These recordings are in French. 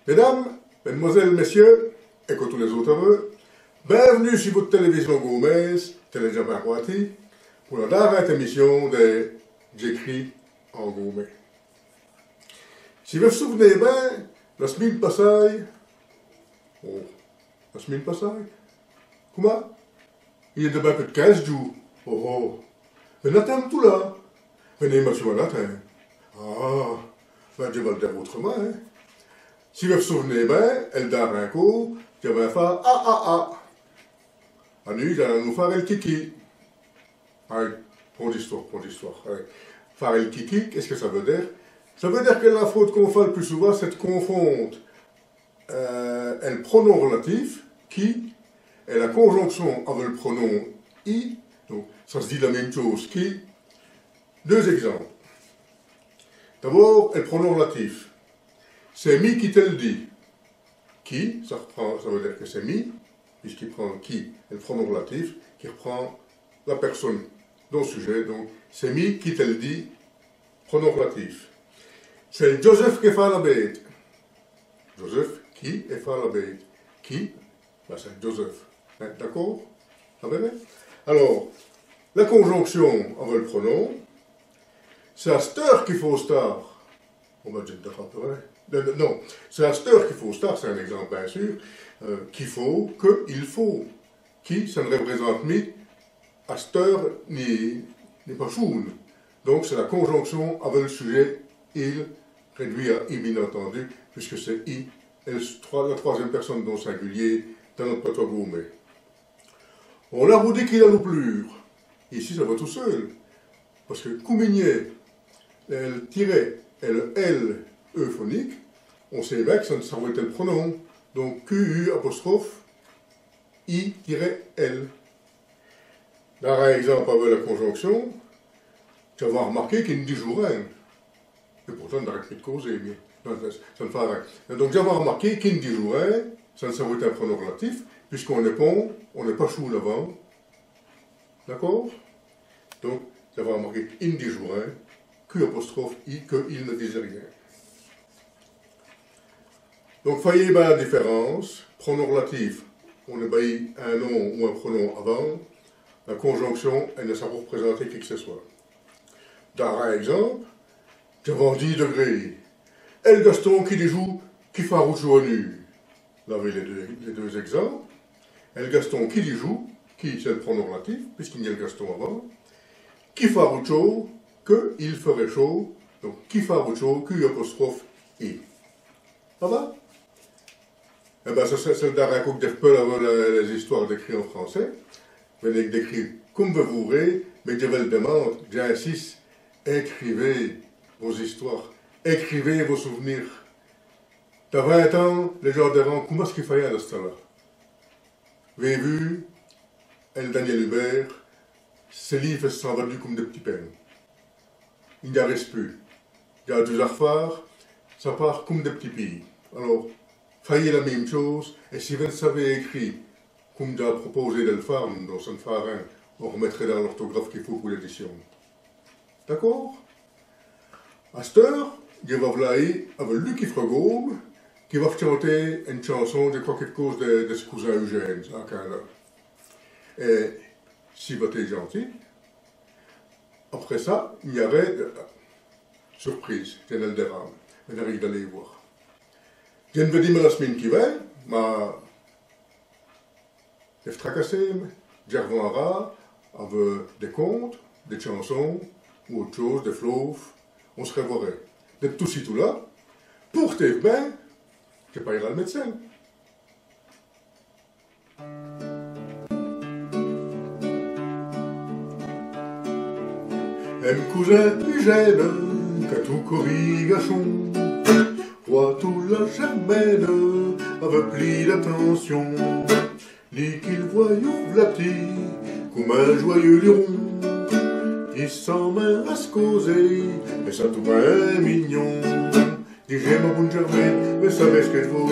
Mesdames, Mesdemoiselles, Messieurs, et que tous les autres vœux, bienvenue sur votre télévision gourmaise, Téléjamin Roati, pour la dernière émission de J'écris en gourmet. Si vous vous souvenez bien, la semaine passée, comment? Il y a de bien plus de 15 jours. Mais n'attends tout là. Venez, monsieur, Nathan. Ben, je vais le dire autrement, hein. Si vous vous souvenez bien, elle donne un coup, je vais faire À nous, j'allais nous faire le kiki. Allez, prends l'histoire. Allez. Faire le kiki, qu'est-ce que ça veut dire? Ça veut dire que la faute qu'on fait le plus souvent, c'est de confondre le pronom relatif, qui, et la conjonction avec le pronom i. Donc, ça se dit la même chose, qui. Deux exemples. D'abord, le pronom relatif. C'est mi qui te le dit. Qui, ça veut dire que c'est mi, puisqu'il prend qui, et le pronom relatif, qui reprend la personne dans le sujet. Donc, c'est mi qui te le dit, pronom relatif. C'est Joseph qui fait la bête. Joseph qui fait la bête. Qui, ben c'est Joseph. Hein, d'accord? Alors, la conjonction avec le pronom, c'est à cette heure qu'il faut star. On va dire de rappeler. Non, c'est à cette heure qu'il faut star, c'est un exemple bien sûr, qu'il faut, qu'il faut. Qui, ça ne représente ni à cette heure, ni pas choune. Donc c'est la conjonction avec le sujet il, réduit à i bien entendu, puisque c'est i, et la troisième personne non singulier dans notre patois gourmet. On l'a vous dit qu'il a l'ouplure. Ici ça va tout seul. Parce que Coumigné, le tiret et le L euphonique, on sait bien que ça va être le pronom. Donc QU apostrophe I-L. Dans un exemple avec la conjonction, tu vas remarquer qu'il ne dit jour rien. Et pourtant, on n'arrête plus de causer. Ça ne fait rien. Donc j'avais remarqué qu'il ne dit jour rien, ça va être un pronom relatif, puisqu'on est pont, on n'est pas chou avant. D'accord? Donc, j'avais remarqué qu'il ne dit jour rien, Q apostrophe I, qu'il ne disait rien. Donc, voyez bien la différence. Pronom relatif, on obéit un nom ou un pronom avant. La conjonction, elle ne sert pas représenter qui que ce soit. Dans un exemple, devant 10 degrés. El Gaston qui déjoue, qui fait route nu. Là, vous avez les deux exemples. El Gaston qui déjoue, qui c'est le pronom relatif, puisqu'il y a le Gaston avant. Qui fait route chaud, que il ferait chaud. Donc, qui fait route chaud, Q apostrophe I. Ça va? Eh bien, ça, c'est le dernier coup que les histoires d'écrits en français. Venez d'écrire comme vous voulez, mais je vous le demande, j'insiste, écrivez vos histoires, écrivez vos souvenirs. T'as 20 ans, les gens diront, comment est-ce qu'il fallait à ce temps-là? Vous avez vu, El Daniel Hubert, ses livres se sont vendus comme des petits pains. Il n'y en reste plus. Il y a deux affaires, ça part comme des petits pays. Alors, faites la même chose, et si vous ne savez écrire, comme j'ai proposé de le faire, dans ce farin, on remettrait dans l'orthographe qu'il faut pour l'édition. D'accord? À cette heure, je vais vous avec Lucky Fregaume, qui va chanter une chanson, je crois quelque chose de ce cousin Eugène, à Canada. Et si vous êtes gentil, après ça, il y avait surprise, c'est le dérame. On arrive d'aller voir. Je ne veux dire la semaine qui vient, mais je vais tracasser, je reviendrai avec des contes, des chansons, ou autre chose, des fleuves. On se reverrait. De tout ci, tout là, pour tes bien, je paierai le médecin. M cousin Eugène, qu'à tout corrigachon, roi tout la germaine, avec pli d'attention, dit qu'il voyou vlati, comme un joyeux luron, il s'en met à se causer, et ça tout bien mignon. Dis j'ai ma bonne germaine, mais savez ce que je vous,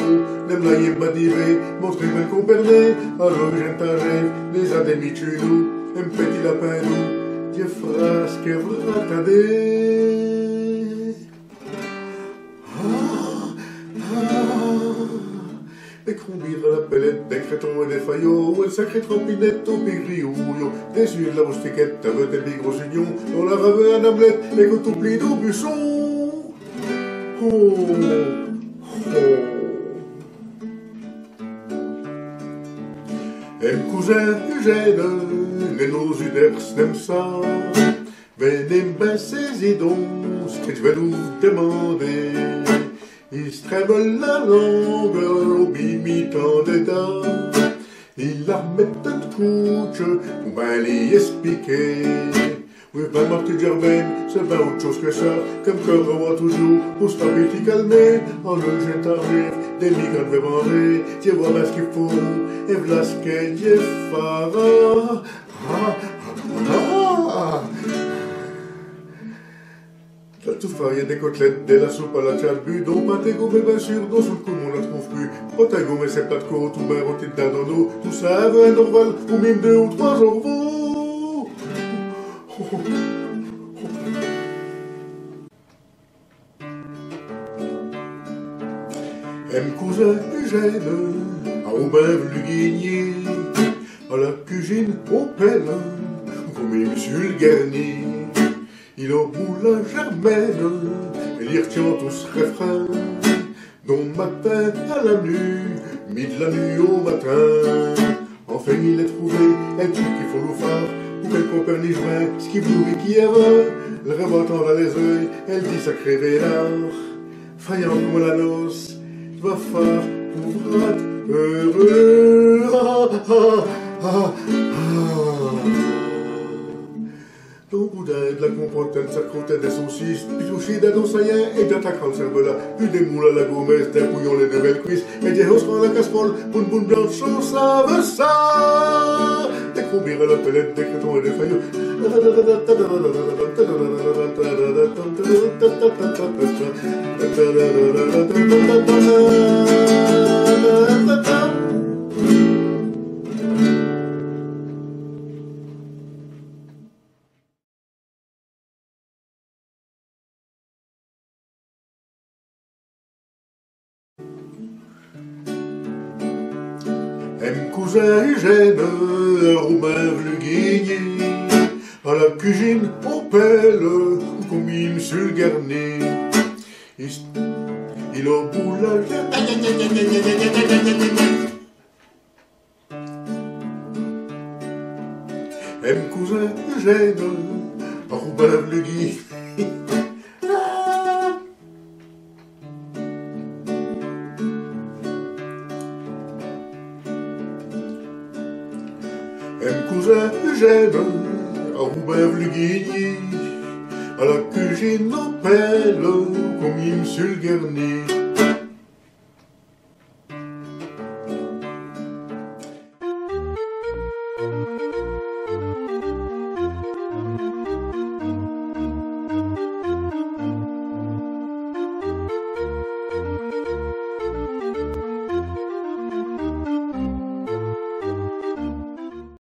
n'aime la yem badiré, montrez belle compernée, alors j'aime ta rêve, les adémis tu nous, un petit lapin nous, Dieu fera ce que vratadé. Des crombires à la pelette, des crétons et des faillots, une sacrée trompinette au pigriouillon, des yeux de la roustiquette, avec des big gros unions, on la ravait un omelette, et que tout plie au buisson. Oh, oh. M cousin Eugène, les nos uders n'aiment ça, venez ben saisir donc ce que je vais nous demander. Il se tremble la langue au bimitant des dents, il la remet de couche pour ben l'y expliquer. Oui, ben ma petite germaine, c'est pas autre chose que ça, comme qu'on revoit toujours, pour se petit calmer, en le jet arrive, des migrants de manger, tu vois ben ce qu'il faut, et v'là ce qu'elle y fera. La tout faille des côtelettes, de la soupe à la tchalbu, dont pâté gommé bien sûr, dont sous le coup on la trouve plus. Pâté gommé c'est plat de côte, ou ben rôti de dindon d'eau, tout ça veut un orval, ou même 2 ou 3 orvaux. M cousin Eugène, à Aubin le guigné, à la cuisine au pelle, comme monsieur le garni. Il enroule la germaine, et il retient tout ce refrain, dont matin à la nuit, mis de la nuit au matin. Enfin il a trouvé un truc qu'il faut nous faire, pour qu'elle comprenne les joints, ce qui voulait qui avait. Le rebattant dans les yeux, elle dit sacré vénard, faillant comme la noce, va faire pour être heureux. Ton boudin, de la compote, de sa croûte, des saucisses, puis touché d'un saillant et d'attaquant le cerveau-là, puis des moules à la gommesse, d'un bouillon les deux belles cuisses, et des hausses dans la casserole, pour une boule blanche, ça veut ça. Des combires à la pelette, des crétons et des faillots. M cousin Eugène, Romain v'le guigné, à la cuisine au pelle, comme il monsieur le garni. Il a boulage. M cousin Eugène, Romain v'le guigné. M cousin Eugène, à Roubaix le guigny, à la cuisine en pelle, comme il monsieur le garni.